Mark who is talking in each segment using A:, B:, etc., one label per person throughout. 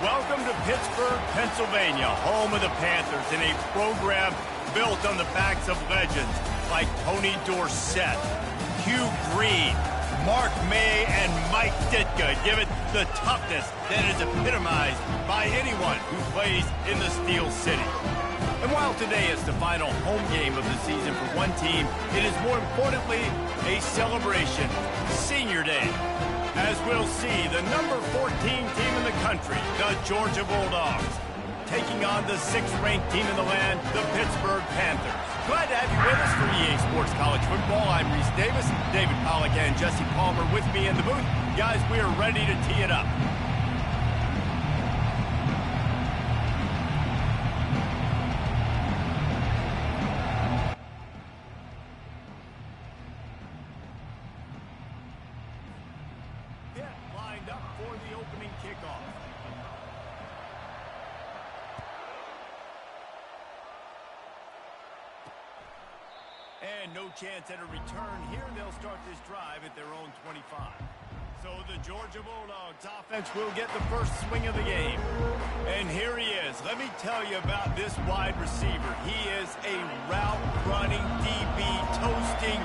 A: Welcome to Pittsburgh, Pennsylvania, home of the Panthers, in a program built on the backs of legends like Tony Dorsett, Hugh Green, Mark May, and Mike Ditka. Give it the toughness that is epitomized by anyone who plays in the Steel City. And while today is the final home game of the season for one team, it is more importantly a celebration, Senior Day. As we'll see, the number 14 team in the country, the Georgia Bulldogs, taking on the 6th-ranked team in the land, the Pittsburgh Panthers. Glad to have you with us for EA Sports College Football. I'm Reese Davis, David Pollack and Jesse Palmer with me in the booth. Guys, we are ready to tee it up. Lined up for the opening kickoff. And no chance at a return here. They'll start this drive at their own 25. So the Georgia Bulldogs offense will get the first swing of the game. And here he is. Let me tell you about this wide receiver. He is a route-running, DB, toasting,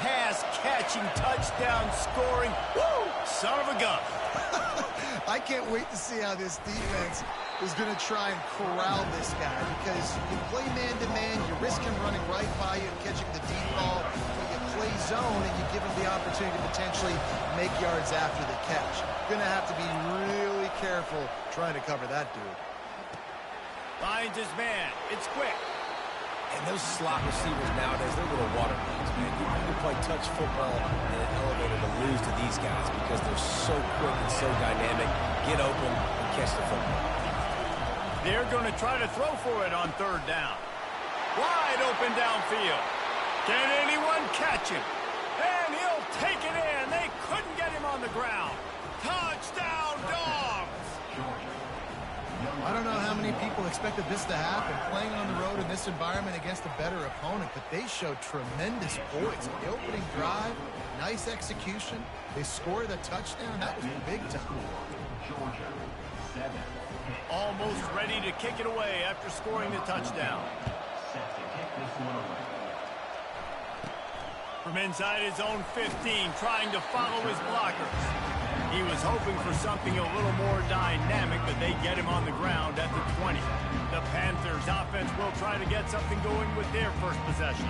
A: pass-catching, touchdown-scoring, woo, son of a gun.
B: I can't wait to see how this defense is going to try and corral this guy, because you play man-to-man, you risk him running right by you and catching the deep ball, but you play zone and you give him the opportunity to potentially make yards after the catch. Going to have to be really careful trying to cover that dude.
A: Finds his man. It's quick.
C: And those slot receivers nowadays, they're little water balls, man. You can play touch football in an elevator to lose to these guys because they're so quick and so dynamic. Get open and catch the football.
A: They're going to try to throw for it on 3rd down. Wide open downfield. Can anyone catch him? And he'll take it in. They couldn't get him on the ground. Touchdown, Dogs!
B: I don't know how many people expected this to happen, playing on the road in this environment against a better opponent, but they showed tremendous poise. The opening drive, nice execution. They scored a touchdown. That was big time.
A: Almost ready to kick it away after scoring the touchdown. From inside his own 15, trying to follow his blockers. He was hoping for something a little more dynamic, but they get him on the ground at the 20. The Panthers offense will try to get something going with their first possession.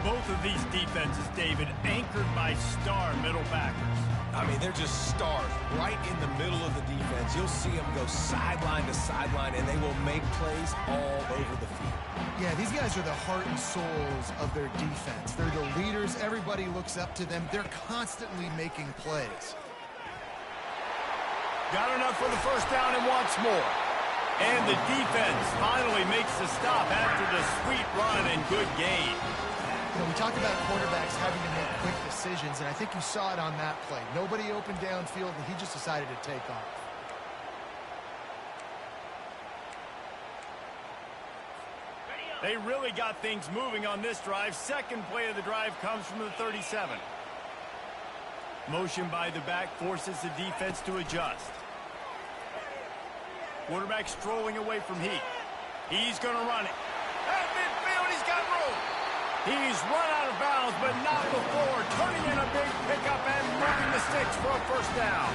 A: Both of these defenses, David, anchored by star middle backers.
C: I mean, they're just stars right in the middle of the defense. You'll see them go sideline to sideline, and they will make plays all over the field.
B: Yeah, these guys are the heart and souls of their defense. They're the leaders. Everybody looks up to them. They're constantly making plays.
A: Got enough for the first down and wants more. And the defense finally makes the stop after the sweet run and good gain.
B: You know, we talked about quarterbacks having to make quick decisions, and I think you saw it on that play. Nobody opened downfield, and he just decided to take off.
A: They really got things moving on this drive. Second play of the drive comes from the 37. Motion by the back forces the defense to adjust. Quarterback strolling away from Heat. He's going to run it. At midfield, he's got room. He's run out of bounds, but not before. Turning in a big pickup and moving the sticks for a first down.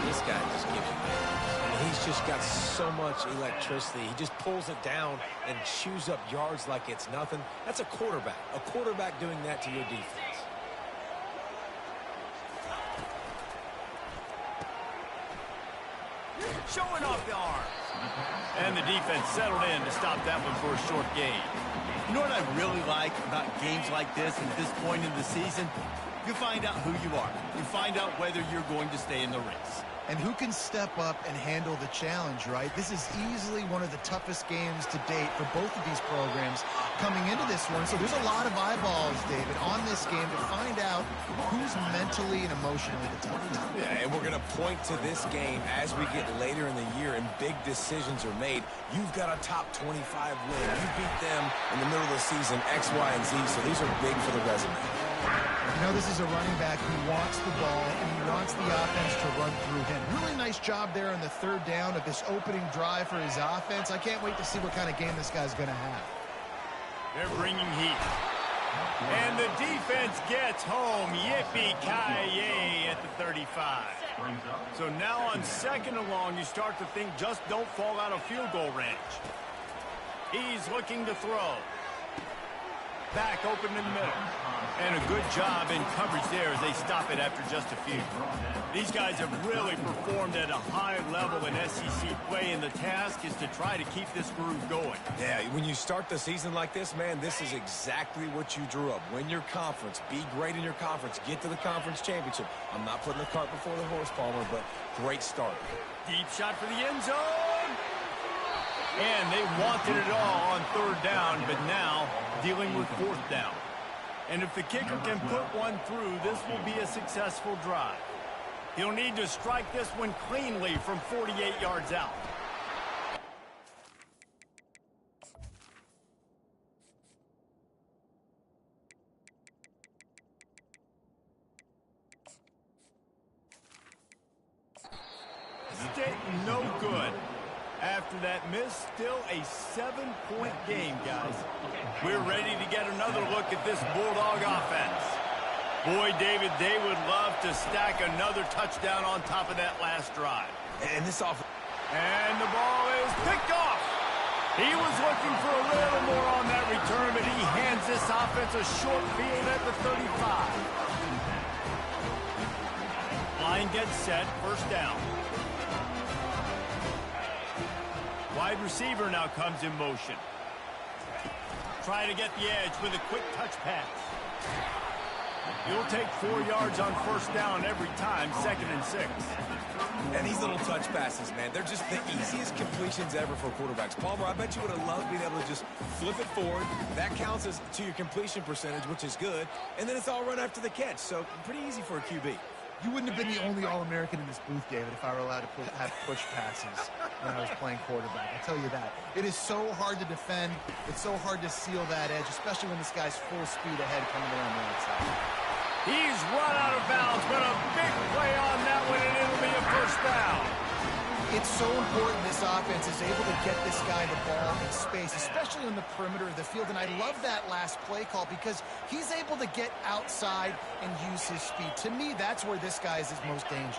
C: This guy just gives you that. He's just got so much electricity. He just pulls it down and chews up yards like it's nothing. That's a quarterback. A quarterback doing that to your defense.
A: Showing off the arms. And the defense settled in to stop that one for a short gain.
D: You know what I really like about games like this and at this point in the season? You find out who you are. You find out whether you're going to stay in the race.
B: And who can step up and handle the challenge, right? This is easily one of the toughest games to date for both of these programs coming into this one. So there's a lot of eyeballs, David, on this game to find out who's mentally and emotionally the toughest.
C: Yeah, and we're going to point to this game as we get later in the year and big decisions are made. You've got a top 25 win. You beat them in the middle of the season, X, Y, and Z, so these are big for the resume.
B: You know, this is a running back who wants the ball, and he wants the offense to run through him. Really nice job there on the third down of this opening drive for his offense. I can't wait to see what kind of game this guy's going to have.
A: They're bringing heat. And the defense gets home. Yippee-ki-yay at the 35. So now on 2nd and long, you start to think just don't fall out of field goal range. He's looking to throw. Back open in the middle. And a good job in coverage there as they stop it after just a few. These guys have really performed at a high level in SEC play, and the task is to try to keep this groove going.
C: Yeah, when you start the season like this, man, this is exactly what you drew up. Win your conference. Be great in your conference. Get to the conference championship. I'm not putting the cart before the horse, Palmer, but great start.
A: Deep shot for the end zone. And they wanted it all on 3rd down, but now dealing with 4th down. And if the kicker can put one through, this will be a successful drive. He'll need to strike this one cleanly from 48 yards out. No good. After that miss, still a 7-point game, guys. We're ready to get another look at this Bulldog offense. Boy, David, they would love to stack another touchdown on top of that last drive.
C: And this offense.
A: And the ball is picked off. He was looking for a little more on that return, but he hands this offense a short field at the 35. Line gets set, 1st down. Wide receiver now comes in motion. Try to get the edge with a quick touch pass. You'll take 4 yards on 1st down every time, 2nd and 6.
C: And these little touch passes, man, they're just the easiest completions ever for quarterbacks. Palmer, I bet you would have loved being able to just flip it forward. That counts as to your completion percentage, which is good. And then it's all run after the catch, so pretty easy for a QB.
B: You wouldn't have been the only All-American in this booth, David, if I were allowed to have push passes when I was playing quarterback. I'll tell you that. It is so hard to defend. It's so hard to seal that edge, especially when this guy's full speed ahead coming around the outside.
A: He's run out of bounds, but a big play on that one, and it'll be a 1st down.
B: It's so important this offense is able to get this guy the ball in space, especially on the perimeter of the field. And I love that last play call because he's able to get outside and use his speed. To me, that's where this guy is his most dangerous.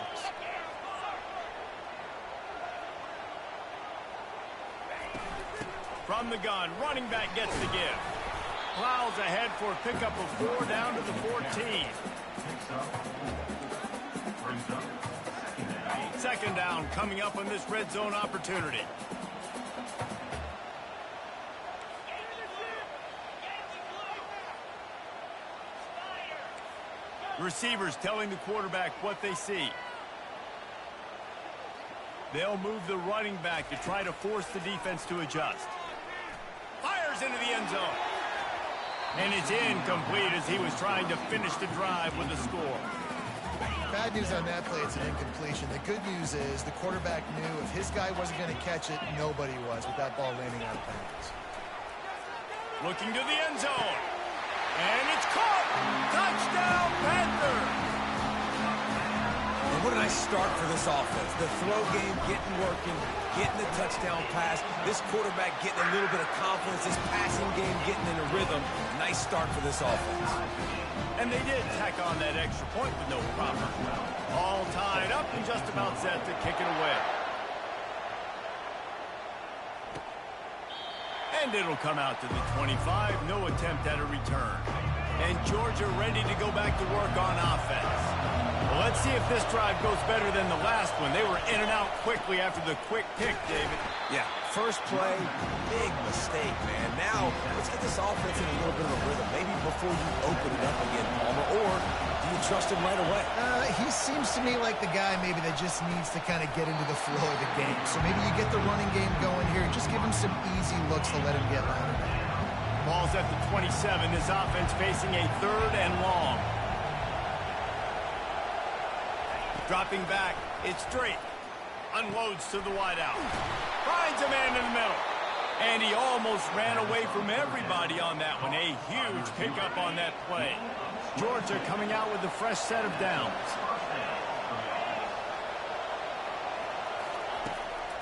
A: From the gun, running back gets the give. Plows ahead for a pickup of 4 down to the 14. 2nd down coming up on this red zone opportunity. Receivers telling the quarterback what they see. They'll move the running back to try to force the defense to adjust. Fires into the end zone. And it's incomplete as he was trying to finish the drive with a score.
B: Bad news on that play, it's an incompletion. The good news is the quarterback knew if his guy wasn't going to catch it, nobody was with that ball landing out of bounds.
A: Looking to the end zone. And it's caught. Touchdown, Panther.
C: And what a nice start for this offense. The throw game getting working, getting the touchdown pass. This quarterback getting a little bit of confidence. This passing game getting in a rhythm. Nice start for this offense.
A: And they did tack on that extra point with no problem. All tied up and just about set to kick it away. And it'll come out to the 25. No attempt at a return. And Georgia ready to go back to work on offense. Well, let's see if this drive goes better than the last one. They were in and out quickly after the quick pick, David.
C: Yeah, first play, big mistake, man. Now, let's get this offense in a little bit of a rhythm. Maybe before you open it up again, Palmer, or do you trust him right away?
B: He seems to me like the guy maybe that just needs to kind of get into the flow of the game. So maybe you get the running game going here and just give him some easy looks to let him get louder.
A: Ball's at the 27. This offense facing a 3rd and long. Dropping back, it's straight. Unloads to the wideout. Finds a man in the middle. And he almost ran away from everybody on that one. A huge pickup on that play. Georgia coming out with a fresh set of downs.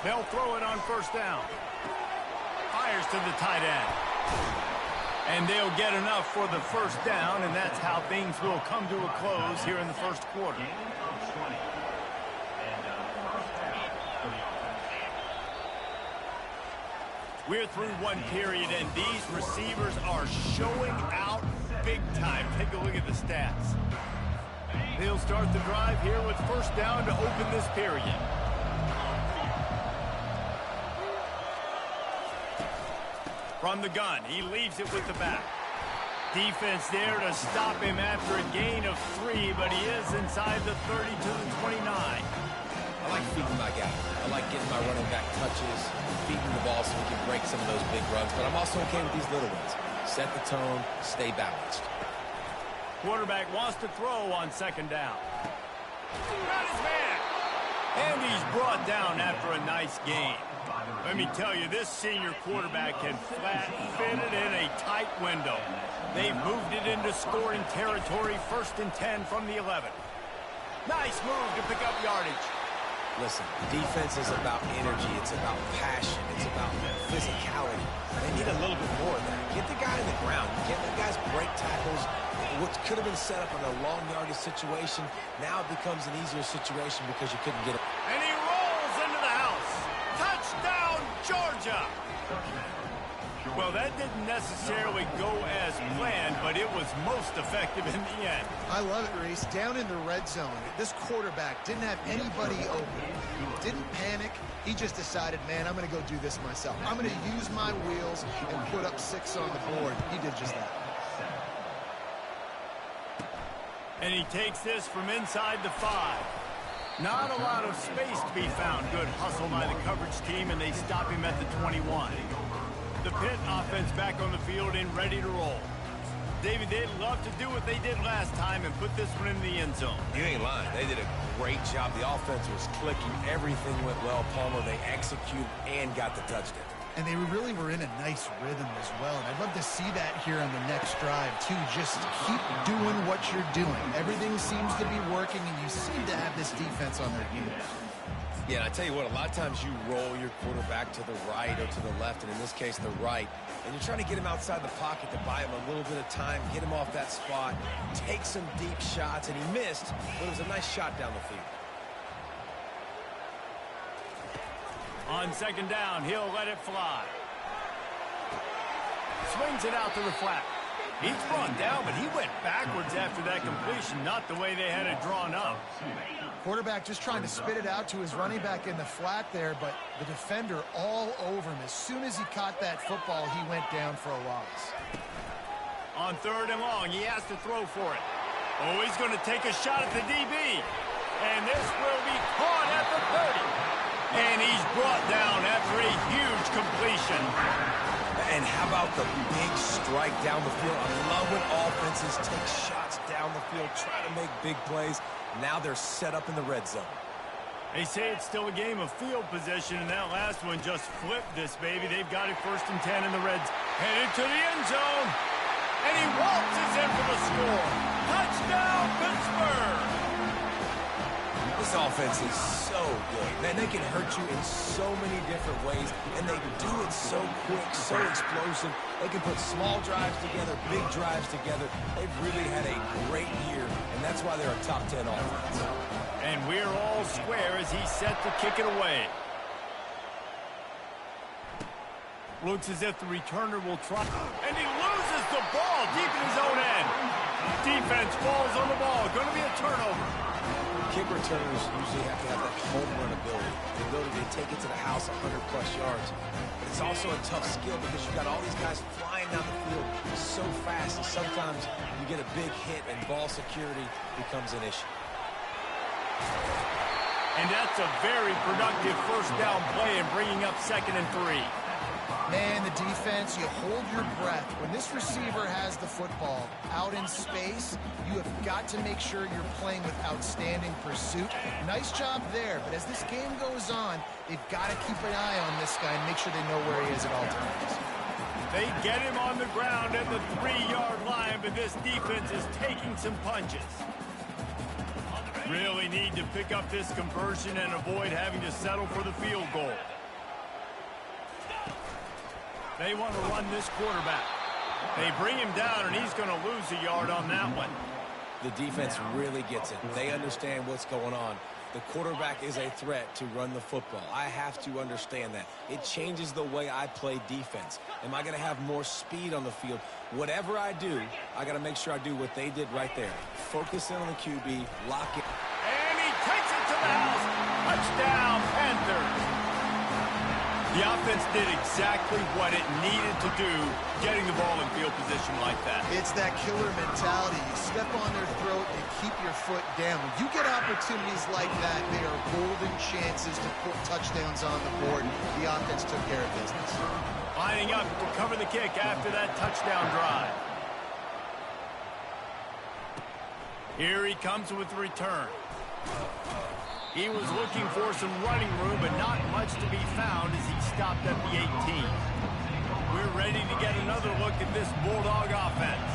A: They'll throw it on first down. Fires to the tight end. And they'll get enough for the first down, and that's how things will come to a close here in the first quarter. We're through one period, and these receivers are showing out big time. Take a look at the stats. They'll start the drive here with first down to open this period. From the gun, he leaves it with the back. Defense there to stop him after a gain of 3, but he is inside the 30 to the 29.
C: I like feeding my guy. I like getting my running back touches, feeding the ball so we can break some of those big runs, but I'm also okay with these little ones. Set the tone, stay balanced.
A: Quarterback wants to throw on second down. Got his man. And he's brought down after a nice gain. Let me tell you, this senior quarterback can flat fit it in a tight window. They've moved it into scoring territory, 1st and 10 from the 11. Nice move to pick up yardage.
C: Listen, defense is about energy. It's about passion. It's about physicality. They need a little bit more of that. Get the guy in the ground. You can't let guys break tackles. What could have been set up in a long yardage situation, now it becomes an easier situation because you couldn't get it.
A: And he rolls into the house. Touchdown, Georgia! Well, that didn't necessarily go as planned, but it was most effective in the end.
B: I love it, Reese. Down in the red zone, this quarterback didn't have anybody open. He didn't panic. He just decided, man, I'm going to go do this myself. I'm going to use my wheels and put up 6 on the board. He did just that.
A: And he takes this from inside the 5. Not a lot of space to be found. Good hustle by the coverage team, and they stop him at the 21. The Pitt offense back on the field and ready to roll. David, they'd love to do what they did last time and put this one in the end zone.
C: You ain't lying. They did a great job. The offense was clicking. Everything went well. Palmer, they executed and got the touchdown.
B: And they really were in a nice rhythm as well. And I'd love to see that here on the next drive, too. Just keep doing what you're doing. Everything seems to be working, and you seem to have this defense on their heels.
C: Yeah, and I tell you what, a lot of times you roll your quarterback to the right or to the left, and in this case, the right, and you're trying to get him outside the pocket to buy him a little bit of time, get him off that spot, take some deep shots, and he missed, but it was a nice shot down the field.
A: On second down, he'll let it fly. Swings it out to the flat. He's brought down, but he went backwards after that completion, not the way they had it drawn up.
B: Quarterback just trying to spit it out to his running back in the flat there, but the defender all over him. As soon as he caught that football, he went down for a loss.
A: On third and long, he has to throw for it. Oh, he's going to take a shot at the DB. And this will be caught at the 30. And he's brought down after a huge completion.
C: And how about the big strike down the field? I love when offenses take shots down the field, try to make big plays. Now they're set up in the red zone.
A: They say it's still a game of field position, and that last one just flipped this, baby. They've got it 1st and 10 in the reds. Headed to the end zone. And he waltzes in for the score. Touchdown, Pittsburgh!
C: This offense is so good. Man, they can hurt you in so many different ways, and they do it so quick, so explosive. They can put small drives together, big drives together. They've really had a great year, and that's why they're a top 10 offense.
A: And we're all square as he's set to kick it away. Looks as if the returner will try. And he loses the ball deep in his own end. Defense falls on the ball. Going to be a turnover.
C: Kick returners usually have to have that home run ability, the ability to take it to the house 100-plus yards. But it's also a tough skill because you've got all these guys flying down the field so fast, and sometimes you get a big hit and ball security becomes an issue. And
A: that's a very productive first down play and bringing up 2nd and 3.
B: Man, the defense, you hold your breath. When this receiver has the football out in space, you have got to make sure you're playing with outstanding pursuit. Nice job there, but as this game goes on, they've got to keep an eye on this guy and make sure they know where he is at all times.
A: They get him on the ground at the 3-yard line, but this defense is taking some punches. Really need to pick up this conversion and avoid having to settle for the field goal. They want to run this quarterback. They bring him down, and he's going to lose a yard on that one.
C: The defense really gets it. They understand what's going on. The quarterback is a threat to run the football. I have to understand that. It changes the way I play defense. Am I going to have more speed on the field? Whatever I do, I got to make sure I do what they did right there. Focus in on the QB, lock it.
A: And he takes it to the house. Touchdown, Panthers. The offense did exactly what it needed to do, getting the ball in field position like that.
B: It's that killer mentality. You step on their throat and keep your foot down. When you get opportunities like that, they are golden chances to put touchdowns on the board. The offense took care of business.
A: Lining up to cover the kick after that touchdown drive. Here he comes with the return. He was looking for some running room, but not much to be found as he stopped at the 18. We're ready to get another look at this Bulldog offense.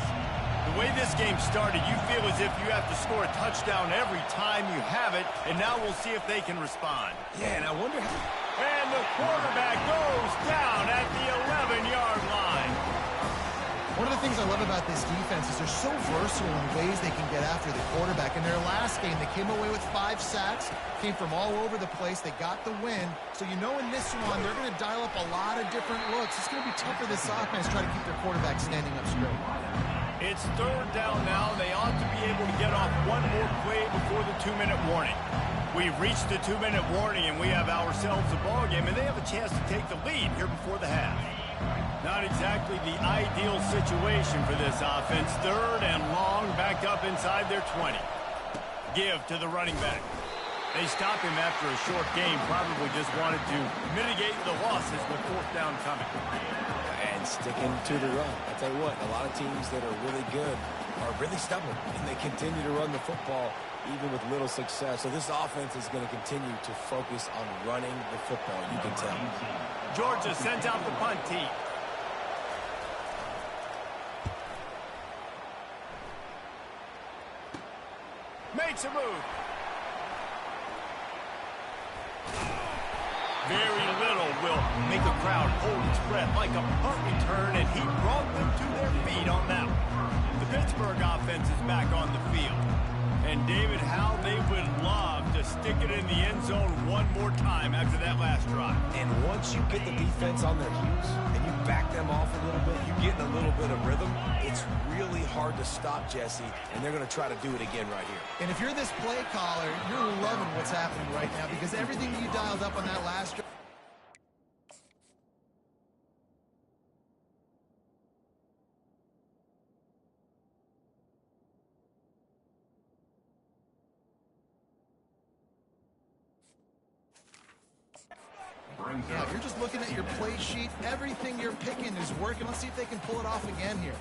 A: The way this game started, you feel as if you have to score a touchdown every time you have it, and now we'll see if they can respond.
C: Yeah, and I wonder how...
A: And the quarterback goes down at the 11-yard line.
B: One of the things I love about this defense is they're so versatile in ways they can get after the quarterback. In their last game, they came away with 5 sacks, came from all over the place. They got the win. So you know in this one, they're going to dial up a lot of different looks. It's going to be tough for this offense to try to keep their quarterback standing up straight.
A: It's 3rd down now. They ought to be able to get off one more play before the 2-minute warning. We've reached the 2-minute warning, and we have ourselves a ball game, and they have a chance to take the lead here before the half. Not exactly the ideal situation for this offense. 3rd and long, back up inside their 20. Give to the running back. They stop him after a short game. Probably just wanted to mitigate the losses with 4th down coming.
C: And sticking to the run. I tell you what, a lot of teams that are really good are really stubborn, and they continue to run the football even with little success. So this offense is going to continue to focus on running the football, you can tell.
A: Georgia sends out the punt team. Makes a move. Very little will make a crowd hold its breath like a punt return, and he brought them to their feet on that one. The Pittsburgh offense is back on the field. And David, how they would love to stick it in the end zone one more time after that last drive.
C: And once you get the defense on their heels and you back them off a little bit, you get in a little bit of rhythm, it's really hard to stop, Jesse, and they're going to try to do it again right here.
B: And if you're this play caller, you're loving what's happening right now because everything you dialed up on that last drive. Yeah, if you're just looking at your play sheet, everything you're picking is working. Let's see if they can pull it off again here.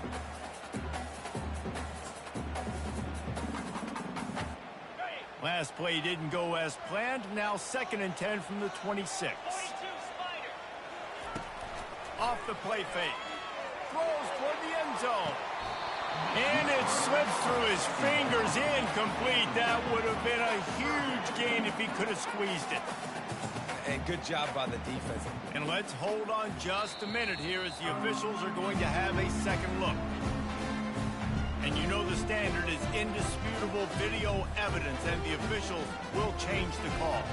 A: Last play didn't go as planned. Now 2nd and 10 from the 26. Off the play fake. Throws toward the end zone. And it slips through his fingers, incomplete. That would have been a huge gain if he could have squeezed it.
C: And good job by the defense.
A: And let's hold on just a minute here as the officials are going to have a second look. And you know the standard is indisputable video evidence, and the officials will change the call.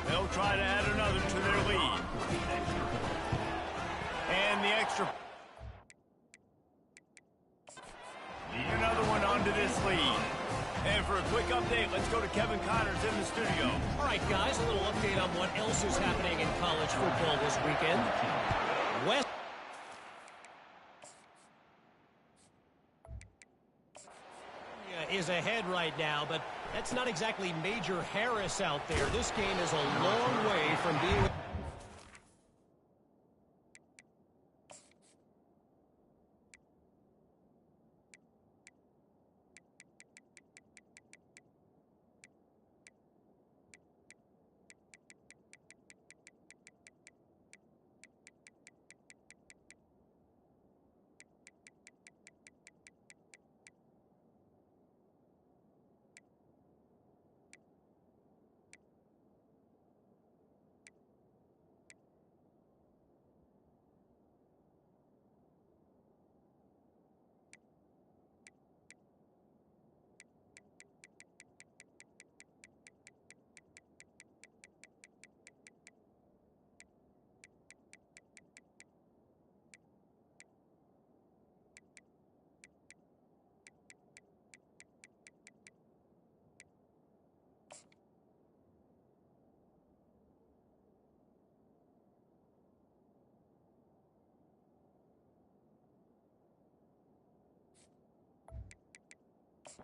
A: They'll try to add another to their lead. And the extra... Another one onto this lead. And for a quick update, let's go to Kevin Connors in the studio.
E: All right, guys, a little update on what else is happening in college football this weekend. West is ahead right now, but that's not exactly Major Harris out there. This game is a long way from being...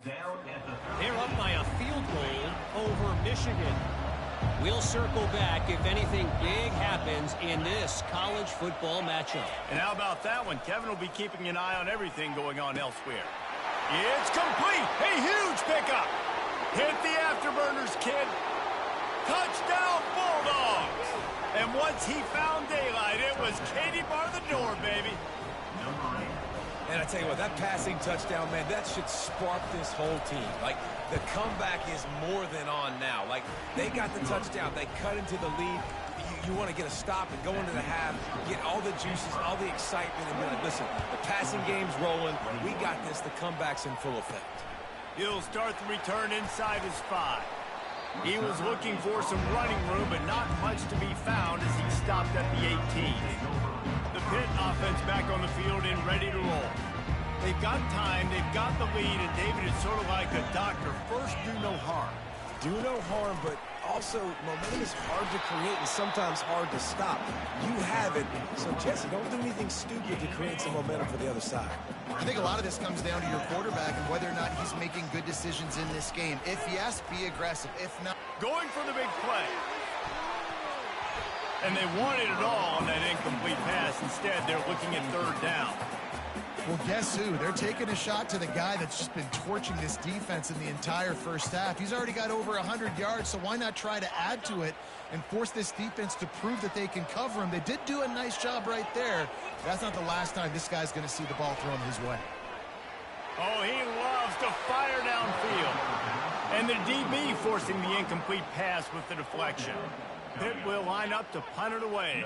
E: They're up by a field goal over Michigan. We'll circle back if anything big happens in this college football matchup.
A: And how about that one? Kevin will be keeping an eye on everything going on elsewhere. It's complete. A huge pickup. Hit the afterburners, kid. Touchdown, Bulldogs. And once he found daylight, it was Katie bar the door, baby.
C: And I tell you what, that passing touchdown, man, that should spark this whole team. Like, the comeback is more than on now. Like, they got the touchdown. They cut into the lead. You want to get a stop and go into the half, get all the juices, all the excitement, and be like, listen, the passing game's rolling. We got this. The comeback's in full effect.
A: He'll start the return inside his 5. He was looking for some running room, but not much to be found as he stopped at the 18. The Pitt offense back on the field and ready to roll. They've got time, they've got the lead, and David is sort of like a doctor. First, do no harm.
C: Do no harm, but also momentum is hard to create and sometimes hard to stop. You have it, so Jesse, don't do anything stupid to create some momentum for the other side.
B: I think a lot of this comes down to your quarterback and whether or not he's making good decisions in this game. If yes, be aggressive. If not,
A: going for the big play. And they wanted it all on that incomplete pass. Instead, they're looking at 3rd down.
B: well, guess who? They're taking a shot to the guy that's just been torching this defense in the entire first half. He's already got over 100 yards, so why not try to add to it and force this defense to prove that they can cover him? They did do a nice job right there. That's not the last time this guy's going to see the ball thrown his way.
A: Oh, he loves to fire downfield. And the DB forcing the incomplete pass with the deflection. Pitt will line up to punt it away.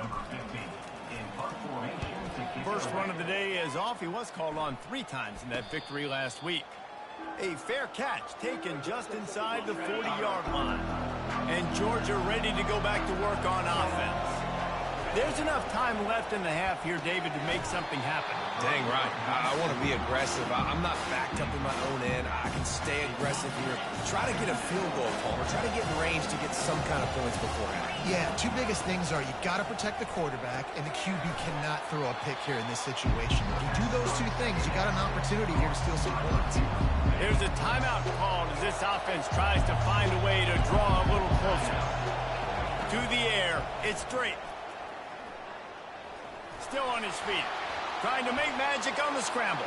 A: First run of the day is off. He was called on 3 times in that victory last week. A fair catch taken just inside the 40-yard line. And Georgia ready to go back to work on offense. There's enough time left in the half here, David, to make something happen.
C: Dang right. I want to be aggressive. I'm not backed up in my own end. I can stay aggressive here. Try to get a field goal, Palmer. Try to get in range to get some kind of points beforehand.
B: Yeah, 2 biggest things are you got to protect the quarterback, and the QB cannot throw a pick here in this situation. If you do those 2 things, you got an opportunity here to steal some points.
A: There's a timeout called as this offense tries to find a way to draw a little closer. To the air, it's Drake. Still on his feet, trying to make magic on the scramble.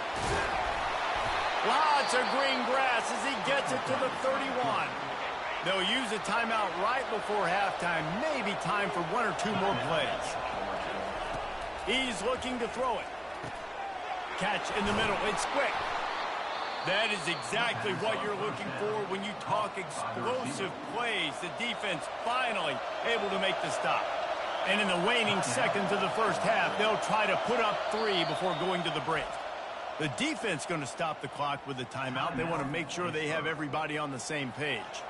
A: Lots of green grass as he gets it to the 31. They'll use a timeout right before halftime, maybe time for 1 or 2 more plays. He's looking to throw it. Catch in the middle, it's quick. That is exactly what you're looking for when you talk explosive plays. The defense finally able to make the stop. And in the waning seconds of the first half, they'll try to put up 3 before going to the break. The defense going to stop the clock with the timeout. They want to make sure they have everybody on the same page.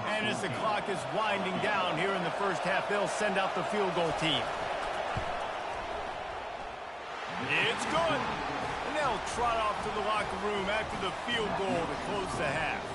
A: And as the clock is winding down here in the first half, they'll send out the field goal team. It's good. And they'll trot off to the locker room after the field goal to close the half.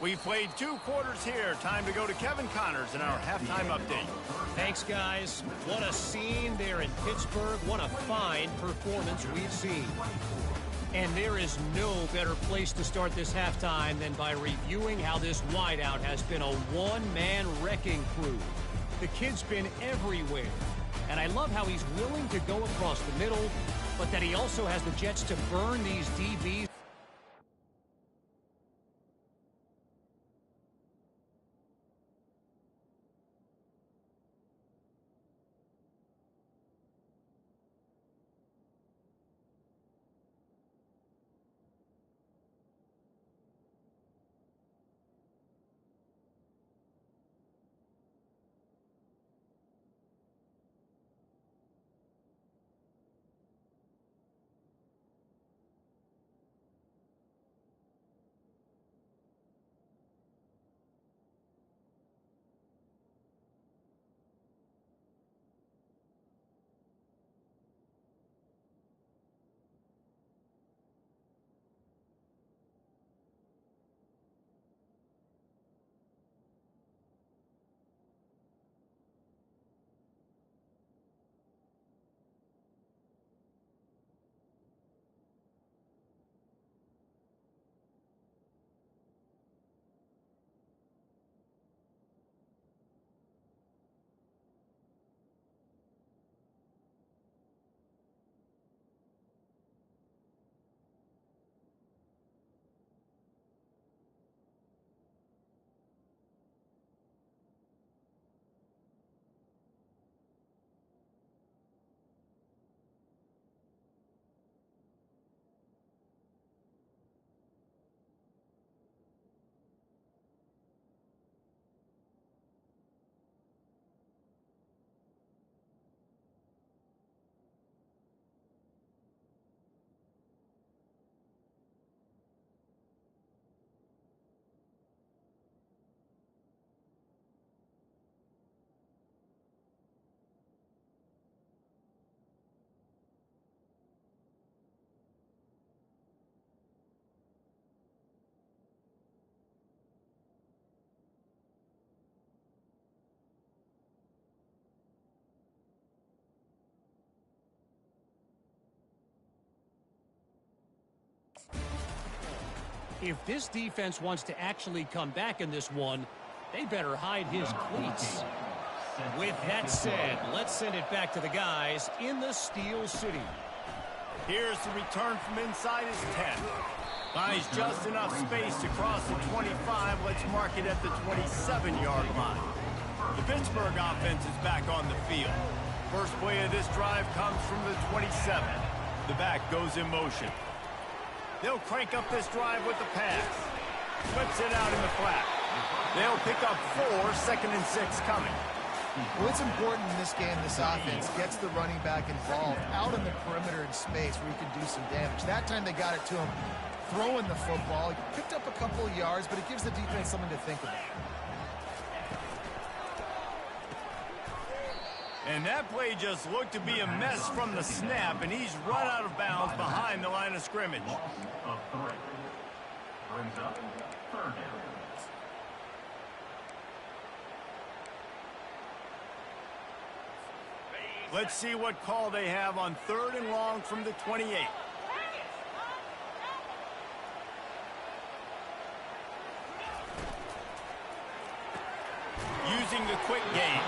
A: We played 2 quarters here. Time to go to Kevin Connors in our halftime update.
E: Thanks, guys. What a scene there in Pittsburgh. What a fine performance we've seen. And there is no better place to start this halftime than by reviewing how this wideout has been a one-man wrecking crew. The kid's been everywhere. And I love how he's willing to go across the middle, but that he also has the jets to burn these DBs. If this defense wants to actually come back in this one, they better hide his cleats. With that said, let's send it back to the guys in the Steel City.
A: Here's the return from inside his 10. Finds just enough space to cross the 25. Let's mark it at the 27-yard line. The Pittsburgh offense is back on the field. First play of this drive comes from the 27. The back goes in motion. They'll crank up this drive with the pass. Flips it out in the flat. They'll pick up 4, 2nd and 6 coming.
B: Well, it's important in this game, this offense gets the running back involved out in the perimeter in space where he can do some damage. That time they got it to him throwing the football. He picked up a couple of yards, but it gives the defense something to think about.
A: And that play just looked to be a mess from the snap, and he's run out of bounds behind the line of scrimmage.
F: Brings up 3rd down.
A: Let's see what call they have on 3rd and long from the 28. Using the quick game.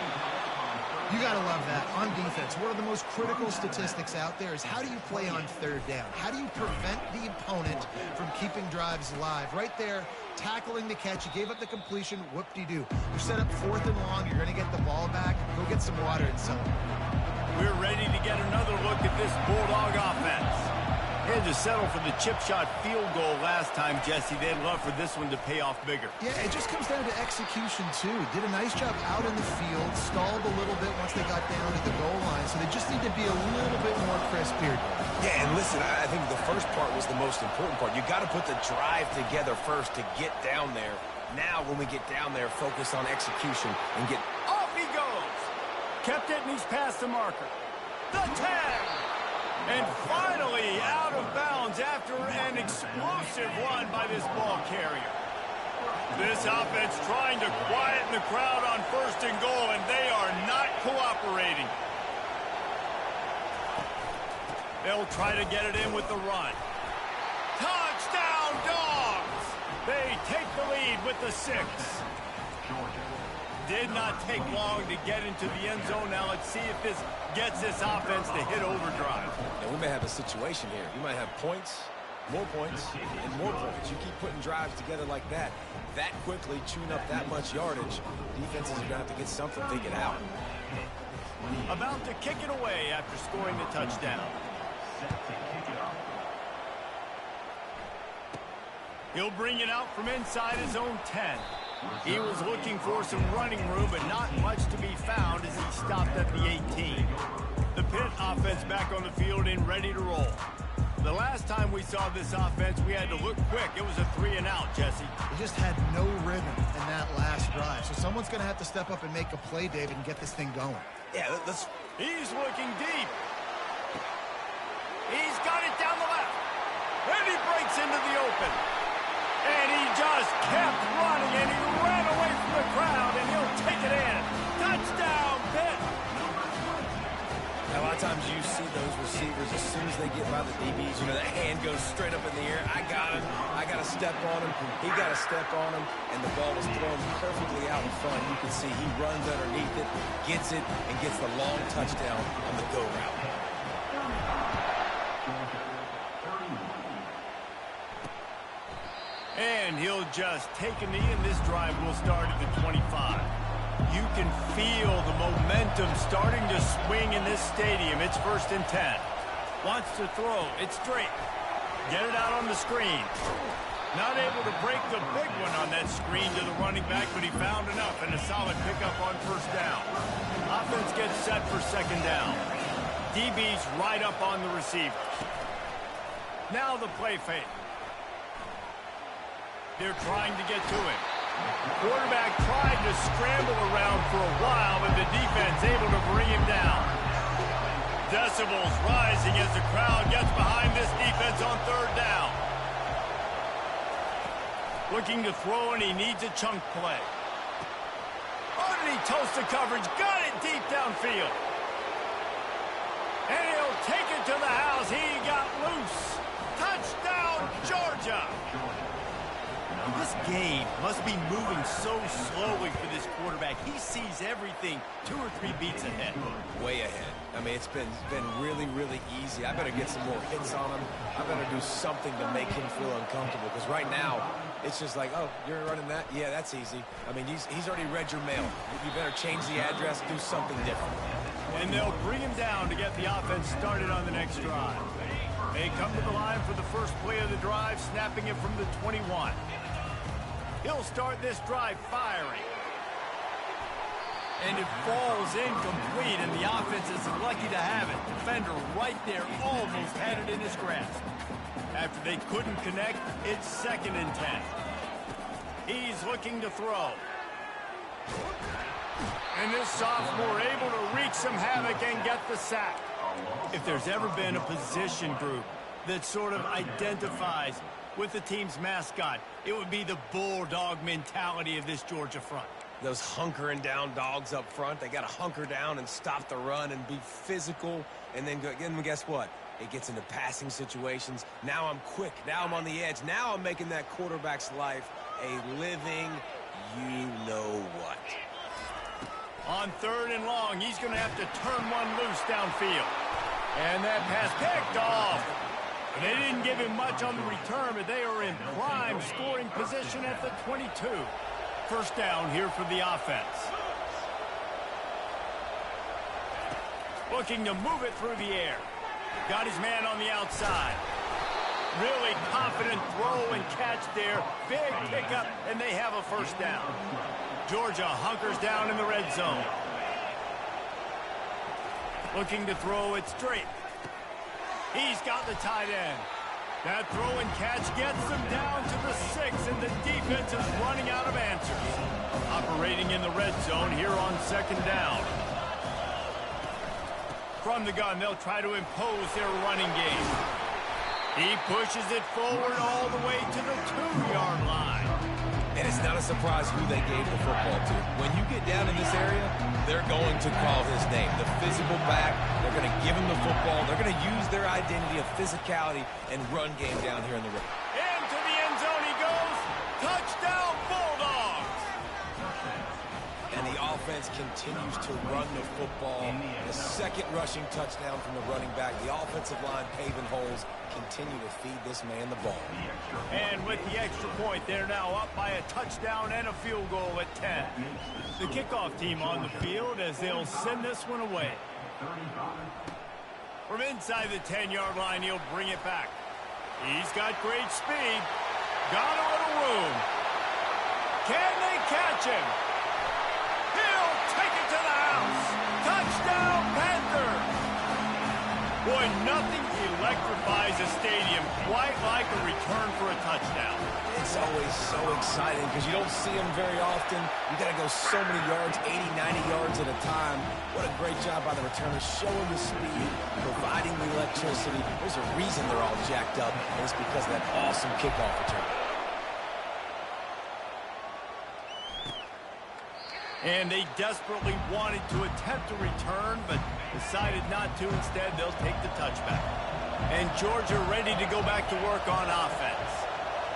B: You got to love that. On defense, one of the most critical statistics out there is how do you play on 3rd down? How do you prevent the opponent from keeping drives alive? Right there, tackling the catch. You gave up the completion. Whoop-de-doo. You set up 4th and long. You're going to get the ball back. Go get some water and something.
A: We're ready to get another look at this Bulldog offense. They had to settle for the chip shot field goal last time, Jesse. They'd love for this one to pay off bigger.
B: Yeah, it just comes down to execution, too. Did a nice job out in the field, stalled a little bit once they got down to the goal line, so they just need to be a little bit more crisp here.
C: Yeah, and listen, I think the first part was the most important part. You got to put the drive together first to get down there. Now, when we get down there, focus on execution and get...
A: Off he goes! Kept it, and he's past the marker. The tag! And finally out of bounds after an explosive run by this ball carrier. This offense trying to quieten the crowd on 1st and goal, and they are not cooperating. They'll try to get it in with the run. Touchdown, Dogs! They take the lead with the 6. Did not take long to get into the end zone. Now let's see if this gets this offense to hit overdrive.
C: And we may have a situation here. You might have points, more points, and more points. You keep putting drives together like that quickly, chewing up that much yardage, defenses are going to have to get something figured out.
A: About to kick it away after scoring the touchdown. He'll bring it out from inside his own 10. He was looking for some running room, but not much to be found as he stopped at the 18. The Pitt offense back on the field and ready to roll. The last time we saw this offense, we had to look quick. It was a 3 and out, Jesse.
B: They just had no rhythm in that last drive. So someone's going to have to step up and make a play, David, and get this thing going.
C: Yeah, let's...
A: He's looking deep. He's got it down the left. And he breaks into the open. And he just kept running, and he ran away from the crowd, and he'll take it in. Touchdown, Pitt!
C: Now, a lot of times you see those receivers, as soon as they get by the DBs, you know, that hand goes straight up in the air. I got him. I got to step on him. He got to step on him, and the ball was thrown perfectly out in front. You can see he runs underneath it, gets it, and gets the long touchdown on the go route.
A: And he'll just take a knee, and this drive will start at the 25. You can feel the momentum starting to swing in this stadium. It's 1st and 10. Wants to throw. It's straight. Get it out on the screen. Not able to break the big one on that screen to the running back, but he found enough and a solid pickup on 1st down. Offense gets set for 2nd down. DB's right up on the receivers. Now the play fake. They're trying to get to him. Quarterback tried to scramble around for a while, but the defense able to bring him down. Decibels rising as the crowd gets behind this defense on 3rd down. Looking to throw, and he needs a chunk play. Underneath toast the coverage, got it deep downfield. And he'll take it to the house. He got loose. Touchdown, Georgia.
D: This game must be moving so slowly for this quarterback. He sees everything 2 or 3 beats ahead.
C: Way ahead. I mean, it's been really, really easy. I better get some more hits on him. I better do something to make him feel uncomfortable, because right now, it's just like, oh, you're running that? Yeah, that's easy. I mean, he's already read your mail. You better change the address, do something different.
A: And they'll bring him down to get the offense started on the next drive. They come to the line for the first play of the drive, snapping it from the 21. He'll start this drive firing.
D: And it falls incomplete, and the offense is lucky to have it. Defender right there almost had it in his grasp.
A: After they couldn't connect, it's 2nd and 10. He's looking to throw. And this sophomore able to wreak some havoc and get the sack.
D: If there's ever been a position group that sort of identifies with the team's mascot, it would be the bulldog mentality of this Georgia front.
C: Those hunkering down dogs up front, they got to hunker down and stop the run and be physical. And then guess what? It gets into passing situations. Now I'm quick. Now I'm on the edge. Now I'm making that quarterback's life a living you-know-what.
A: On 3rd and long, he's going to have to turn one loose downfield. And that pass picked off. They didn't give him much on the return, but they are in prime scoring position at the 22. First down here for the offense. Looking to move it through the air. Got his man on the outside. Really confident throw and catch there. Big pickup, and they have a first down. Georgia hunkers down in the red zone. Looking to throw it straight. He's got the tight end. That throw and catch gets them down to the 6, and the defense is running out of answers. Operating in the red zone here on 2nd down. From the gun, they'll try to impose their running game. He pushes it forward all the way to the 2-yard line.
C: And it's not a surprise who they gave the football to. When you get down in this area, they're going to call his name. The physical back, they're going to give him the football. They're going to use their identity of physicality and run game down here in the ring.
A: Into the end zone he goes. Touchdown, Bulldogs!
C: And the offense continues to run the football. The 2nd rushing touchdown from the running back. The offensive line paving holes. Continue to feed this man the ball.
A: And with the extra point, they're now up by a touchdown and a field goal at 10. The kickoff team on the field as they'll send this one away. From inside the 10-yard line, he'll bring it back. He's got great speed. Got a little room. Can they catch him? He'll take it to the house. Touchdown, Panthers! Boy, nothing electrifies a stadium quite like a return for a touchdown.
C: It's always so exciting because you don't see them very often. You got to go so many yards, 80, 90 yards at a time. What a great job by the returners, showing the speed, providing the electricity. There's a reason they're all jacked up, and it's because of that awesome kickoff return.
A: And they desperately wanted to attempt a return, but decided not to. Instead, they'll take the touchback. And Georgia ready to go back to work on offense.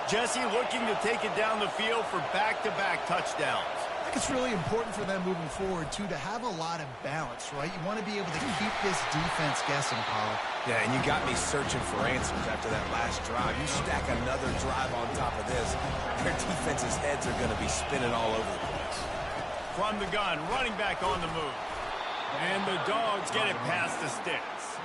A: Jesse looking to take it down the field for back-to-back touchdowns.
B: I think it's really important for them moving forward, too, to have a lot of balance, right? You want to be able to keep this defense guessing, Paul.
C: Yeah, and you got me searching for answers after that last drive. You stack another drive on top of this, their defense's heads are going to be spinning all over the place.
A: From the gun, running back on the move. And the Dogs get it past the sticks.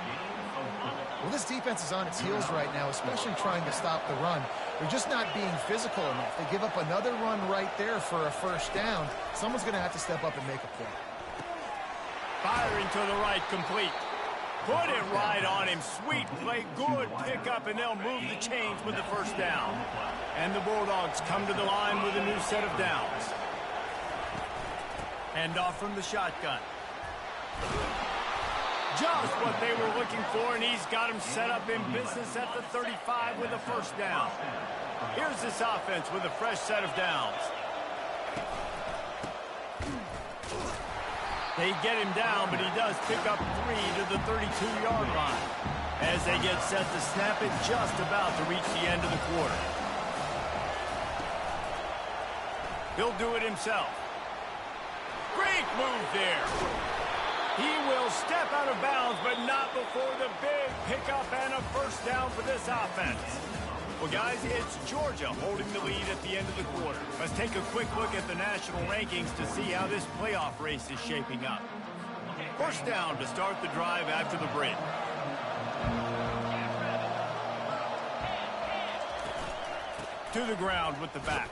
B: Well, this defense is on its heels right now, especially trying to stop the run. They're just not being physical enough. They give up another run right there for a first down. Someone's going to have to step up and make a play.
A: Firing to the right, complete. Put it right on him. Sweet play, good pickup, and they'll move the chains with the first down. And the Bulldogs come to the line with a new set of downs. Hand off from the shotgun. Just what they were looking for, and he's got him set up in business at the 35 with a first down. Here's this offense with a fresh set of downs. They get him down, but he does pick up 3 to the 32-yard line. As they get set to snap it, just about to reach the end of the quarter.
D: He'll do it himself. Great move there. He will step out of bounds, but not before the big pickup and a first down for this offense. Well, guys, it's Georgia holding the lead at the end of the quarter. Let's take a quick look at the national rankings to see how this playoff race is shaping up. First down to start the drive after the break. To the ground with the back.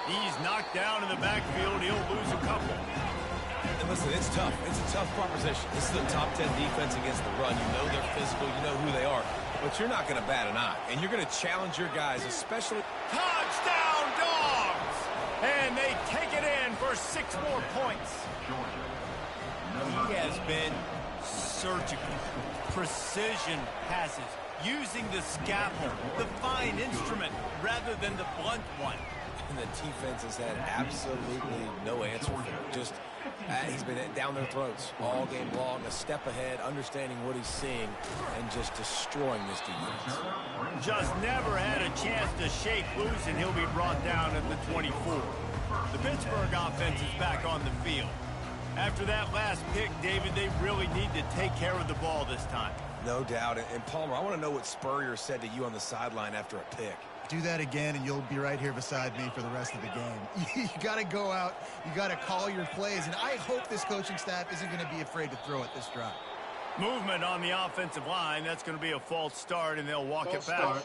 D: He's knocked down in the backfield. He'll lose a couple.
C: And listen, it's tough. It's a tough proposition. This is a top 10 defense against the run. You know they're physical. You know who they are. But you're not going to bat an eye. And you're going to challenge your guys, especially...
D: Touchdown, Dogs! And they take it in for 6 more points. He has been surgical. Precision passes. Using the scalpel, the fine instrument, rather than the blunt one.
C: And the defense has had absolutely no answer for it. Just, he's been down their throats all game long, a step ahead, understanding what he's seeing, and just destroying this defense.
D: Just never had a chance to shake loose, and he'll be brought down at the 24. The Pittsburgh offense is back on the field. After that last pick, David, they really need to take care of the ball this time.
C: No doubt. And Palmer, I want to know what Spurrier said to you on the sideline after a pick.
B: Do that again, and you'll be right here beside me for the rest of the game. You got to go out. You got to call your plays, and I hope this coaching staff isn't going to be afraid to throw it this drive.
D: Movement on the offensive line. That's going to be a false start, and they'll walk it back.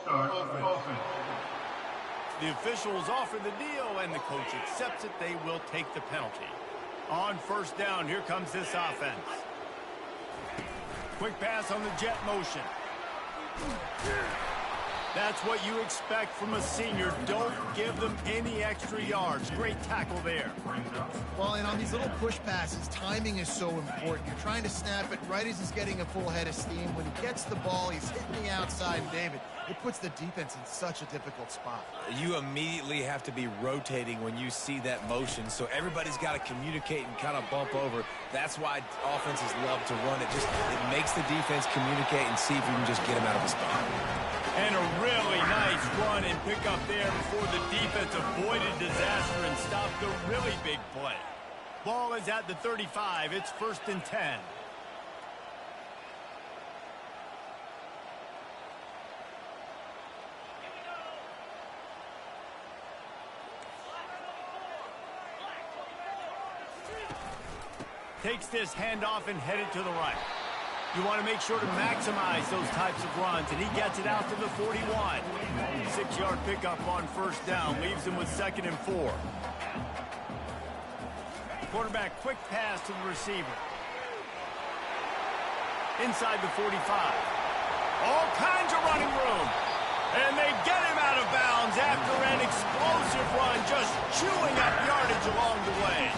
D: The officials offer the deal, and the coach accepts it. They will take the penalty. On first down, here comes this offense. Quick pass on the jet motion. That's what you expect from a senior. Don't give them any extra yards. Great tackle there.
B: Well, and on these little push passes, timing is so important. You're trying to snap it right as he's getting a full head of steam. When he gets the ball, he's hitting the outside, David. It puts the defense in such a difficult spot.
C: You immediately have to be rotating when you see that motion, so everybody's got to communicate and kind of bump over. That's why offenses love to run it. It makes the defense communicate and see if you can just get him out of the spot.
D: And a really nice run and pick up there before the defense avoided disaster and stopped the really big play. Ball is at the 35. It's 1st and 10. Takes this handoff and headed to the right. You want to make sure to maximize those types of runs, and he gets it out to the 41. 6-yard pickup on first down, leaves him with 2nd and 4. Quarterback quick pass to the receiver. Inside the 45. All kinds of running room. And they get him out of bounds after an explosive run, just chewing up yardage along the way.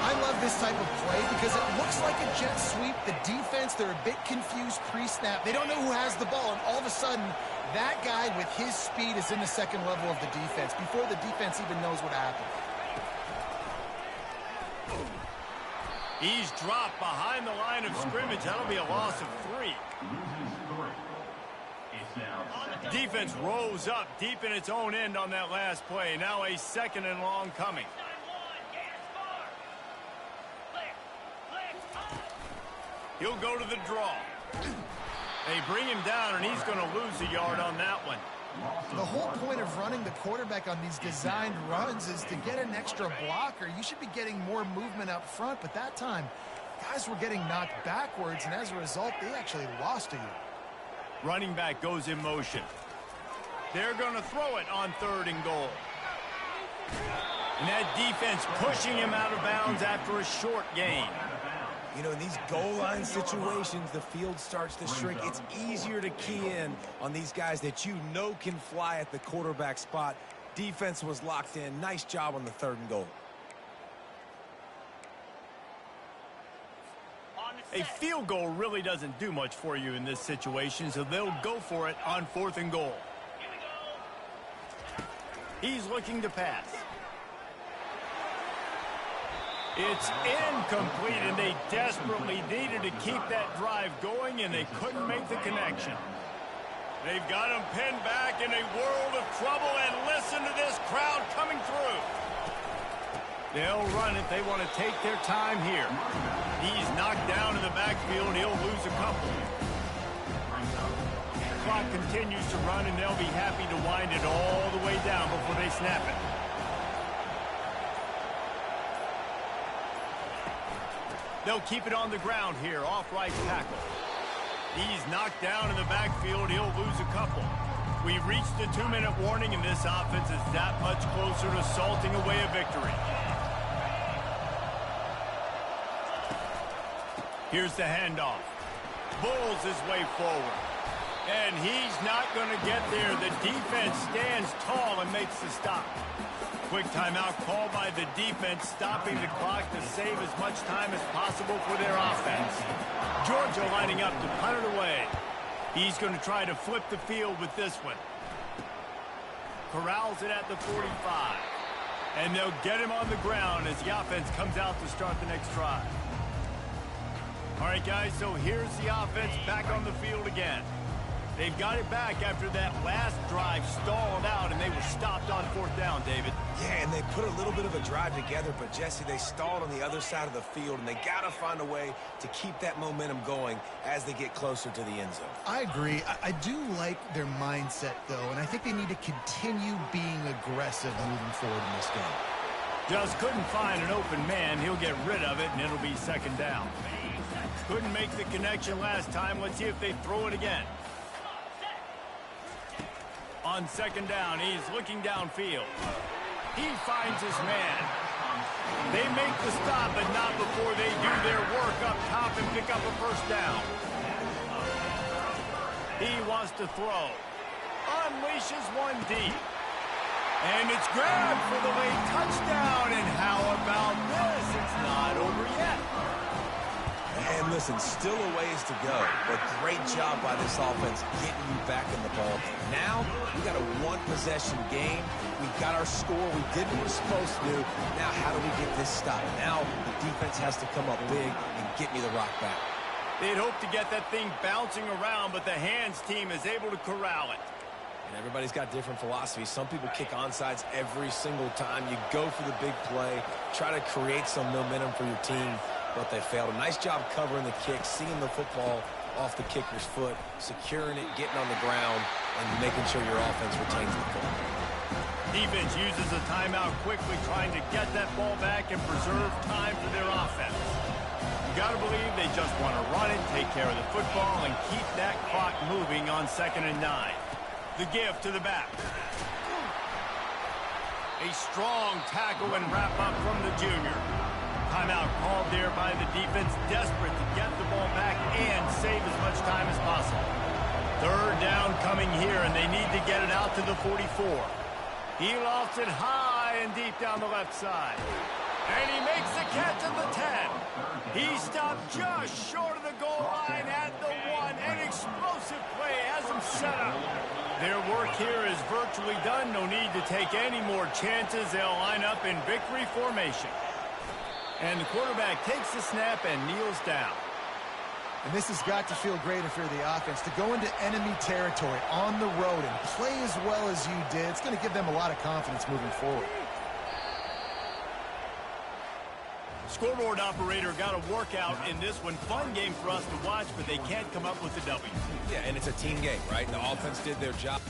B: I love this type of play because it looks like a jet sweep. The defense, they're a bit confused pre-snap. They don't know who has the ball, and all of a sudden, that guy with his speed is in the 2nd level of the defense before the defense even knows what happened.
D: He's dropped behind the line of scrimmage. That'll be a loss of 3. Defense rose up deep in its own end on that last play. Now a 2nd and long coming. He'll go to the draw. They bring him down, and he's going to lose a yard on that one.
B: The whole point of running the quarterback on these designed runs is to get an extra blocker. You should be getting more movement up front, but that time, guys were getting knocked backwards, and as a result, they actually lost a yard.
D: Running back goes in motion. They're going to throw it on 3rd and goal. And that defense pushing him out of bounds after a short gain.
C: You know, in these goal line situations, the field starts to shrink. It's easier to key in on these guys that you know can fly at the quarterback spot. Defense was locked in. Nice job on the 3rd and goal.
D: A field goal really doesn't do much for you in this situation, so they'll go for it on 4th and goal. He's looking to pass. It's incomplete, and they desperately needed to keep that drive going, and they couldn't make the connection. They've got him pinned back in a world of trouble, and listen to this crowd coming through.
A: They'll run it. They want to take their time here. He's knocked down in the backfield. He'll lose a couple. Clock continues to run, and they'll be happy to wind it all the way down before they snap it. They'll keep it on the ground here, off right tackle. He's knocked down in the backfield. He'll lose a couple. We've reached the 2-minute warning, and this offense is that much closer to salting away a victory. Here's the handoff. Bulls his way forward. And he's not going to get there. The defense stands tall and makes the stop. Quick timeout called by the defense, stopping the clock to save as much time as possible for their offense. Georgia lining up to punt it away. He's going to try to flip the field with this one. Corrals it at the 45. And they'll get him on the ground as the offense comes out to start the next drive. All right, guys, so here's the offense back on the field again. They've got it back after that last drive stalled out, and they were stopped on 4th down, David.
C: Yeah, and they put a little bit of a drive together, but, Jesse, they stalled on the other side of the field, and they got to find a way to keep that momentum going as they get closer to the end zone.
B: I agree. I do like their mindset, though, and I think they need to continue being aggressive moving forward in this game.
A: Just couldn't find an open man. He'll get rid of it, and it'll be 2nd down. Couldn't make the connection last time. Let's see if they throw it again. On 2nd down, he's looking downfield. He finds his man. They make the stop, but not before they do their work up top and pick up a 1st down. He wants to throw. Unleashes one deep. And it's grabbed for the late touchdown. And how about this? It's not over yet.
C: And listen, still a ways to go, but great job by this offense getting you back in the ball. Now, we got a 1-possession game. We got our score. We did what we're supposed to do. Now, how do we get this stopped? Now, the defense has to come up big and get me the rock back.
A: They'd hope to get that thing bouncing around, but the hands team is able to corral it.
C: And everybody's got different philosophies. Some people kick onside every single time. You go for the big play, try to create some momentum for your team. But they failed. A nice job covering the kick, seeing the football off the kicker's foot, securing it, getting on the ground, and making sure your offense retains the football.
A: Defense uses a timeout quickly, trying to get that ball back and preserve time for their offense. You got to believe they just want to run it, take care of the football, and keep that clock moving on 2nd and 9. The give to the back. A strong tackle and wrap up from the junior. Timeout called there by the defense, desperate to get the ball back and save as much time as possible. 3rd down coming here, and they need to get it out to the 44. He lofts it high and deep down the left side. And he makes the catch at the 10. He stopped just short of the goal line at the 1. An explosive play has him set up. Their work here is virtually done. No need to take any more chances. They'll line up in victory formation. And the quarterback takes the snap and kneels down.
B: And this has got to feel great if you're the offense. To go into enemy territory on the road and play as well as you did, it's going to give them a lot of confidence moving forward.
A: Scoreboard operator got a workout in this one. Fun game for us to watch, but they can't come up with the W.
C: Yeah, and it's a team game, right? The offense did their job.